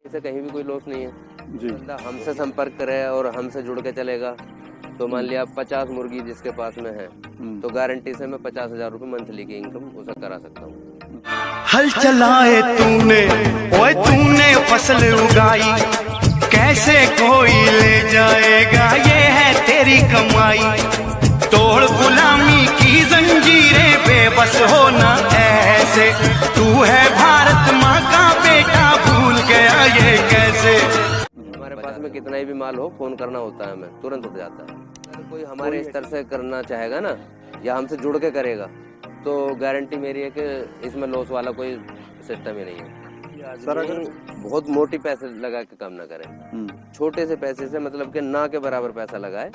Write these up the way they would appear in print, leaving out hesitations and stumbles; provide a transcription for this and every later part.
इसे कहीं भी कोई लॉस नहीं है। जी। बंदा हमसे संपर्क करे और हमसे जुड़ के चलेगा तो मान लिया 50 मुर्गी जिसके पास में है तो गारंटी से मैं 50,000 रुपये मंथली की इनकम उसे करा सकता हूँ। हल चलाए तूने, ओए तूने फसल उगाई, कैसे कोई ले जाएगा, ये है तेरी कमाई। तोड़ गुलामी की जंजीरें, बेबस होना ऐसे, तू है भारत माँ का बेटा, भूल गया ये कैसे। हमारे पास में कितना ही भी माल हो, फोन करना होता है हमें, तुरंत उठ जाता है। अगर कोई हमारे स्तर से करना चाहेगा ना या हमसे जुड़ के करेगा तो गारंटी मेरी है कि इसमें लॉस वाला कोई सिस्टम ही नहीं है। सर अगर बहुत मोटी पैसे लगा के काम ना करें, छोटे से पैसे से मतलब कि ना के बराबर पैसा लगाए।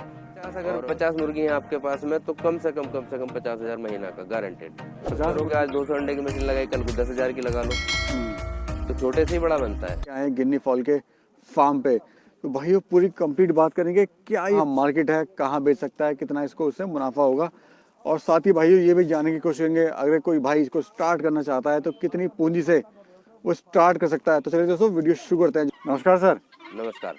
अगर 50 मुर्गी हैं आपके पास में तो कम से कम 50,000 महीना का गारंटेड। 50 रुपये आज 200 अंडे की मशीन लगाई, कल को 10,000 की लगा लो तो छोटे से ही बड़ा बनता है। क्या है गिन्नी फॉल के फार्म पे, तो भाई पूरी कंप्लीट बात करेंगे क्या ये मार्केट है, कहाँ बेच सकता है, कितना इसको उससे मुनाफा होगा, और साथ ही भाइयों ये भी जानने की कोशिश करेंगे अगर कोई भाई इसको स्टार्ट करना चाहता है तो कितनी पूंजी से वो स्टार्ट कर सकता है। तो चलिए दोस्तों वीडियो शुरू करते हैं। नमस्कार सर। नमस्कार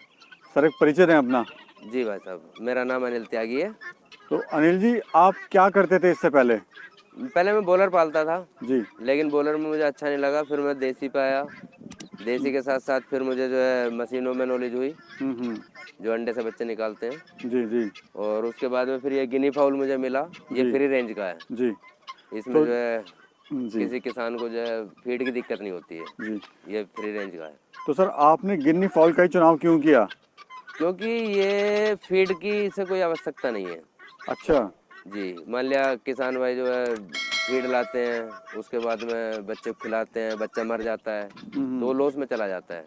सर एक परिचय दें अपना। जी भाई साहब, मेरा नाम अनिल त्यागी है। तो अनिल जी आप क्या करते थे इससे पहले? पहले मैं बॉलर पालता था जी। लेकिन बॉलर में मुझे अच्छा नहीं लगा, फिर मैं देसी पे आया। देसी के साथ साथ फिर मुझे जो है मशीनों में नॉलेज हुई जो अंडे से बच्चे निकालते हैं। जी जी। और उसके बाद में फिर ये गिनी फाउल मुझे मिला, ये फ्री रेंज का है जी। इसमें तो जो है जी किसी किसान को जो है फीड की दिक्कत नहीं होती है, जी। ये फ्री रेंज का है। तो सर आपने गिन्नी फॉल का ही चुनाव क्यों किया? क्योंकि ये फीड की से कोई आवश्यकता नहीं है। अच्छा जी, मान लिया किसान भाई जो है फीड लाते हैं, उसके बाद में बच्चे को खिलाते हैं, बच्चा मर जाता है तो वो लॉस में चला जाता है।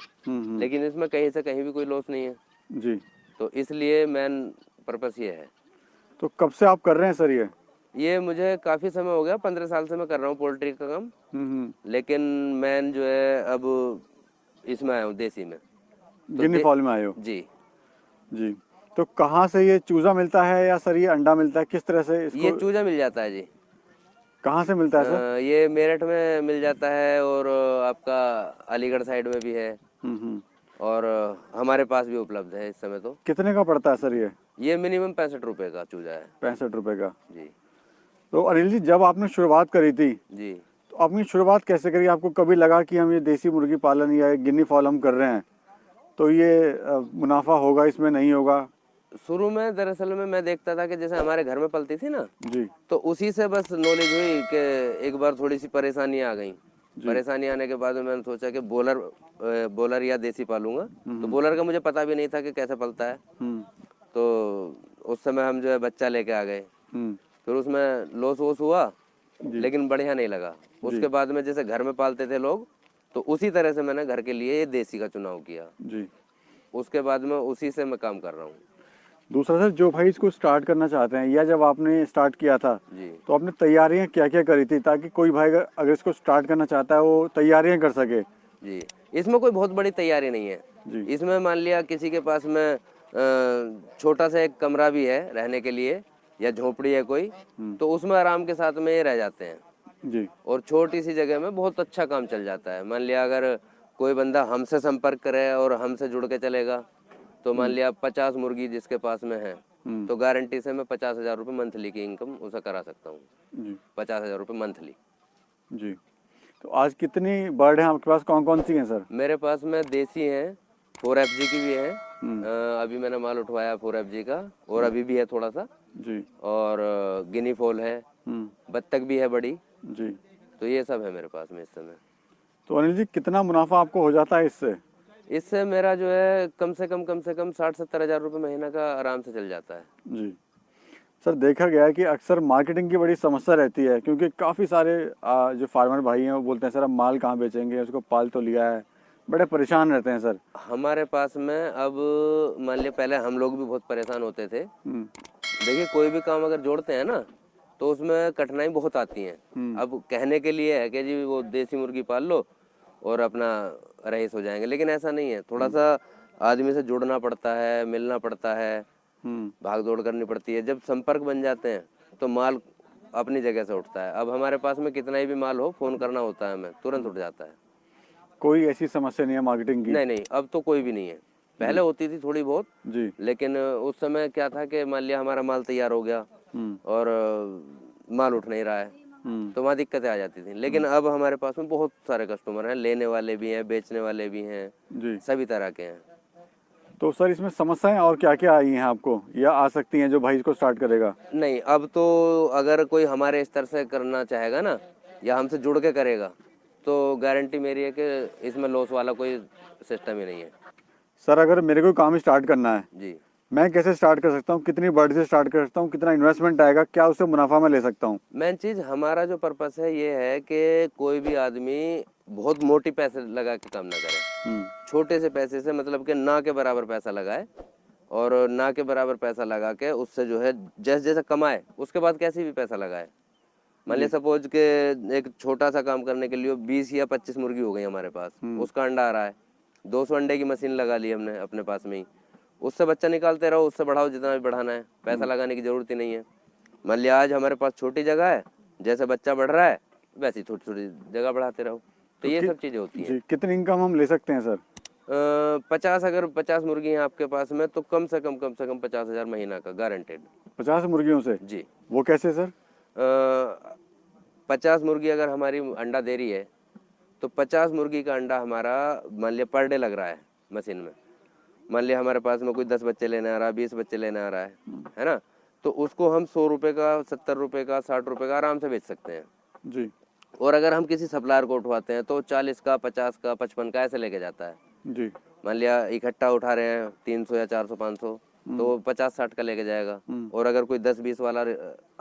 लेकिन इसमें कहीं से कहीं भी कोई लॉस नहीं है जी। तो इसलिए मेन पर्पस ये है। तो कब से आप कर रहे हैं सर ये मुझे काफ़ी समय हो गया, 15 साल से मैं कर रहा हूँ पोल्ट्री का काम। लेकिन मैं जो है अब इसमें आया हूँ देसी में, तो गिन्नी फॉल में आए हो? जी जी। तो कहाँ से ये चूजा मिलता है या सर ये अंडा मिलता है, किस तरह से इसको? ये चूजा मिल जाता है जी। कहाँ से मिलता है सर? ये मेरठ में मिल जाता है और आपका अलीगढ़ साइड में भी है और हमारे पास भी उपलब्ध है इस समय। तो कितने का पड़ता है सर ये मिनिमम 65 रुपए का चूजा है। 65 रुपए का? जी। तो अनिल जी जब आपने शुरुआत करी थी जी। तो आपने शुरुआत कैसे करी? आपको कभी लगा कि हम ये देसी मुर्गी पालन या गिन्नी फॉल हम कर रहे हैं तो ये मुनाफा होगा इसमें, नहीं होगा? शुरू में दरअसल में मैं देखता था कि जैसे हमारे घर में पलती थी ना जी। तो उसी से बस नॉलेज हुई कि एक बार थोड़ी सी परेशानी आ गई। परेशानी आने के बाद में मैंने सोचा कि बॉलर या देसी पालूंगा। तो बॉलर का मुझे पता भी नहीं था कि कैसे पलता है। तो उस समय हम जो है बच्चा लेके आ गए, फिर उसमें लॉस वॉस हुआ लेकिन बढ़िया नहीं लगा। उसके बाद में जैसे घर में पालते थे लोग तो उसी तरह से मैंने घर के लिए ये देसी का चुनाव किया जी। उसके बाद में उसी से मैं काम कर रहा हूँ। दूसरा सर जो भाई इसको स्टार्ट करना चाहते हैं या जब आपने स्टार्ट किया था जी। तो आपने तैयारियां क्या क्या करी थी ताकि कोई भाई अगर इसको स्टार्ट करना चाहता है वो तैयारियां कर सके? जी, इसमें कोई बहुत बड़ी तैयारी नहीं है जी। इसमें मान लिया किसी के पास में छोटा सा एक कमरा भी है रहने के लिए या झोपड़ी है कोई तो उसमें आराम के साथ में ये रह जाते हैं जी। और छोटी सी जगह में बहुत अच्छा काम चल जाता है। मान लिया अगर कोई बंदा हमसे संपर्क करे और हमसे जुड़ के चलेगा तो मान लिया 50 मुर्गी जिसके पास में है तो गारंटी से मैं 50,000 रुपये मंथली की इनकम उसे करा सकता हूँ। 50,000 रुपये मंथली। जी। तो आज कितनी बर्ड हैं आपके पास, कौन कौन सी हैं सर? मेरे पास में देसी हैं, 4FG की भी है। अभी मैंने माल उठवाया 4FG का और अभी भी है थोड़ा सा जी। और गिनी फॉल है, बत्तख भी है बड़ी जी। तो ये सब है मेरे पास में इस समय। तो अनिल जी कितना मुनाफा आपको हो जाता है इससे? इससे मेरा जो है कम से कम 60-70 हज़ार रुपये महीना का आराम से चल जाता है। जी। सर देखा गया है कि अक्सर मार्केटिंग की बड़ी समस्या रहती है क्योंकि काफ़ी सारे जो फार्मर भाई हैं वो बोलते हैं सर हम माल कहाँ बेचेंगे, उसको पाल तो लिया है, बड़े परेशान रहते हैं सर। हमारे पास में अब मान लिया पहले हम लोग भी बहुत परेशान होते थे। देखिए कोई भी काम अगर जोड़ते हैं ना तो उसमें कठिनाई बहुत आती है। अब कहने के लिए है कि जी वो देसी मुर्गी पाल लो और अपना रईस हो जाएंगे, लेकिन ऐसा नहीं है। थोड़ा सा आदमी से जुड़ना पड़ता है, मिलना पड़ता है, भाग दौड़ करनी पड़ती है। जब संपर्क बन जाते हैं तो माल अपनी जगह से उठता है। अब हमारे पास में कितना ही भी माल हो, फोन करना होता है हमें, तुरंत उठ जाता है। कोई ऐसी समस्या नहीं है मार्केटिंग की? नहीं नहीं, अब तो कोई भी नहीं है। पहले होती थी थोड़ी बहुत जी। लेकिन उस समय क्या था कि मान लिया हमारा माल तैयार हो गया और माल उठ नहीं रहा है तो वहाँ दिक्कतें आ जाती थी। लेकिन अब हमारे पास में बहुत सारे कस्टमर हैं, लेने वाले भी हैं, बेचने वाले भी हैं जी। सभी तरह के हैं। तो सर इसमें समस्याएं और क्या क्या आई हैं आपको या आ सकती हैं जो भाई इसको स्टार्ट करेगा? नहीं, अब तो अगर कोई हमारे स्तर से करना चाहेगा ना या हमसे जुड़ के करेगा तो गारंटी मेरी है कि इसमें लॉस वाला कोई सिस्टम ही नहीं है। सर अगर मेरे को काम स्टार्ट करना है, जी, मैं कैसे स्टार्ट कर सकता हूँ? कितनी बड़ी से स्टार्ट कर सकता हूँ? कितना इन्वेस्टमेंट आएगा? क्या उससे मुनाफा मैं ले सकता हूँ? मेन चीज़ हमारा जो पर्पस है ये है कि कोई भी आदमी बहुत मोटी पैसे लगा के काम ना करे। छोटे से पैसे से मतलब कि ना के बराबर पैसा लगाए और ना के बराबर पैसा लगा के उससे जो है जैसे जैसे कमाए उसके बाद कैसे भी पैसा लगाए। मान लिया सपोज के एक छोटा सा काम करने के लिए 20 या 25 मुर्गी हो गई हमारे पास, उसका अंडा आ रहा है, 200 अंडे की मशीन लगा ली हमने अपने पास में ही, उससे बच्चा निकालते रहो, उससे बढ़ाओ जितना भी बढ़ाना है, पैसा लगाने की जरूरत ही नहीं है। मान लिया आज हमारे पास छोटी जगह है, जैसे बच्चा बढ़ रहा है वैसे छोटी छोटी जगह बढ़ाते रहो, तो ये सब चीज़ें होती हैं। जी, कितनी इनकम हम ले सकते हैं सर? 50 अगर 50 मुर्गी हैं आपके पास में तो कम से कम 50,000 महीना का गारंटेड। 50 मुर्गियों से? जी। वो कैसे सर? 50 मुर्गी अगर हमारी अंडा दे रही है तो 50 मुर्गी का अंडा हमारा मान लिया पर डे लग रहा है मशीन में। मान लिया हमारे पास में कोई 10 बच्चे लेने आ रहा है, 20 बच्चे लेने आ रहा है ना, तो उसको हम 100 रुपये का, 70 रुपये का, 60 रुपये का आराम से बेच सकते हैं। जी। और अगर हम किसी सप्लायर को उठवाते हैं तो 40 का, 50 का, 55 का ऐसे लेके जाता है। जी। मान लिया इकट्ठा उठा रहे हैं 300 या 400 500 तो वो 50-60 का लेके जाएगा। और अगर कोई 10-20 वाला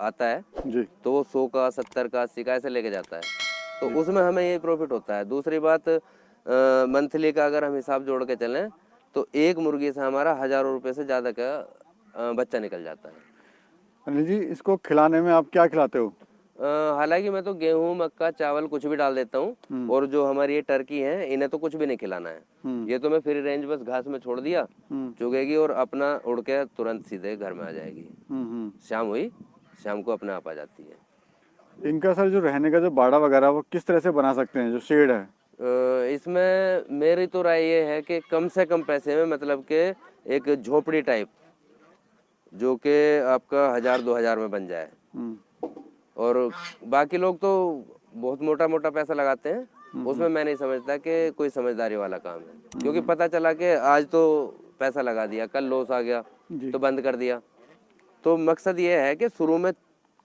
आता है जी। तो वो 100 का, 70 का, 80 का ऐसे लेके जाता है, तो उसमें हमें ये प्रॉफिट होता है। दूसरी बात मंथली का अगर हम हिसाब जोड़ के चलें तो एक मुर्गी से हमारा हज़ारों रुपये से ज़्यादा का बच्चा निकल जाता है। अनिल जी, इसको खिलाने में आप क्या खिलाते हो? हालांकि मैं तो गेहूं, मक्का, चावल कुछ भी डाल देता हूँ और जो हमारी ये टर्की है इन्हें तो कुछ भी नहीं खिलाना है। ये तो मैं फ्री रेंज बस घास में छोड़ दिया, चुगेगी और अपना उड़ के तुरंत सीधे घर में आ जाएगी। शाम हुई, शाम को अपने आप आ जाती है। इनका सर जो रहने का जो बाड़ा वगैरह वो किस तरह से बना सकते हैं, जो शेड है? इसमें मेरी तो राय ये है कि कम से कम पैसे में मतलब कि एक झोपड़ी टाइप जो कि आपका 1000-2000 में बन जाए। और बाकी लोग तो बहुत मोटा मोटा पैसा लगाते हैं, उसमें मैं नहीं समझता कि कोई समझदारी वाला काम है, क्योंकि पता चला कि आज तो पैसा लगा दिया, कल लॉस आ गया तो बंद कर दिया। तो मकसद ये है कि शुरू में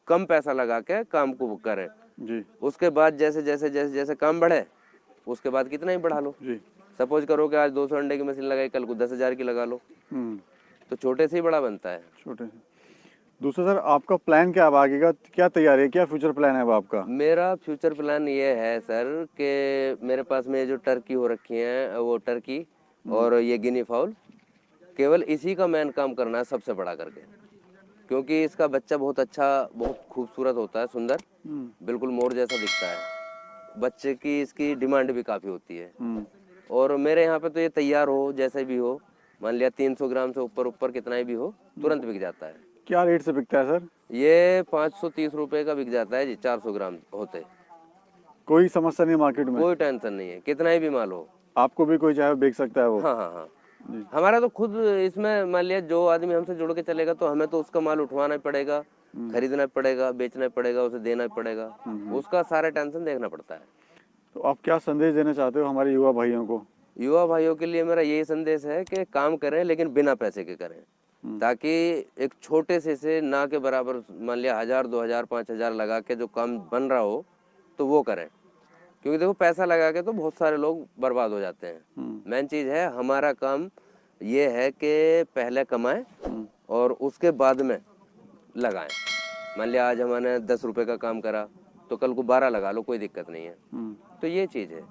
कम पैसा लगा के काम को करें जी। उसके बाद जैसे जैसे जैसे जैसे काम बढ़े उसके बाद कितना ही बढ़ा लो। जी। सपोज करो कि आज 200 अंडे की मशीन लगाई, कल को 10,000 की लगा लो, तो छोटे से ही बड़ा बनता है। छोटे से। दूसरा सर आपका प्लान क्या है आगे का? क्या तैयारी है, क्या फ्यूचर प्लान है अब आपका? मेरा फ्यूचर प्लान ये है सर कि मेरे पास में जो टर्की हो रखी है वो टर्की और ये गिनी फाउल, केवल इसी का मेन काम करना है सबसे बड़ा करके, क्योंकि इसका बच्चा बहुत अच्छा, बहुत खूबसूरत होता है, सुंदर, बिल्कुल मोर जैसा दिखता है। बच्चे की इसकी डिमांड भी काफ़ी होती है और मेरे यहाँ पे तो ये तैयार हो जैसे भी हो, मान लिया 300 ग्राम से ऊपर ऊपर कितना भी हो तुरंत बिक जाता है। क्या रेट से बिकता है सर? ये 530 रुपये का बिक जाता है जी, 400 ग्राम होते। कोई समस्या नहीं मार्केट में? कोई टेंशन नहीं है, कितना ही भी माल हो। आपको भी कोई चाहे बेच सकता है वो? हाँ हाँ हाँ, हमारा तो खुद इसमें मान लिया जो आदमी हमसे जुड़ के चलेगा तो हमें तो उसका माल उठवाना ही पड़ेगा, खरीदना पड़ेगा, बेचना पड़ेगा, उसे देना पड़ेगा, उसका सारा टेंशन देखना पड़ता है। तो आप क्या संदेश देना चाहते हो हमारे युवा भाइयों को? युवा भाइयों के लिए मेरा यही संदेश है कि काम करें लेकिन बिना पैसे के करें, ताकि एक छोटे से ना के बराबर मान लिया 1000, 2000, 5000 लगा के जो काम बन रहा हो तो वो करें, क्योंकि देखो पैसा लगा के तो बहुत सारे लोग बर्बाद हो जाते हैं। मेन चीज़ है हमारा काम ये है कि पहले कमाएं और उसके बाद में लगाएं। मान लिया आज हमने 10 रुपये का काम करा तो कल को 12 लगा लो, कोई दिक्कत नहीं है। तो ये चीज़ है।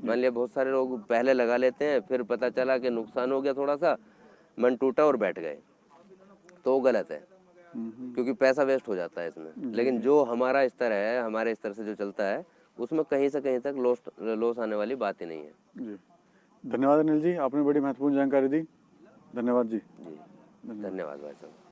मान लिया बहुत सारे लोग पहले लगा लेते हैं, फिर पता चला कि नुकसान हो गया, थोड़ा सा मन टूटा और बैठ गए, तो वो गलत है, क्योंकि पैसा वेस्ट हो जाता है इसमें। लेकिन जो हमारा स्तर है, हमारे स्तर से जो चलता है उसमें कहीं से कहीं तक लॉस आने वाली बात ही नहीं है। जी, धन्यवाद अनिल जी, आपने बड़ी महत्वपूर्ण जानकारी दी। धन्यवाद जी। जी धन्यवाद भाई साहब।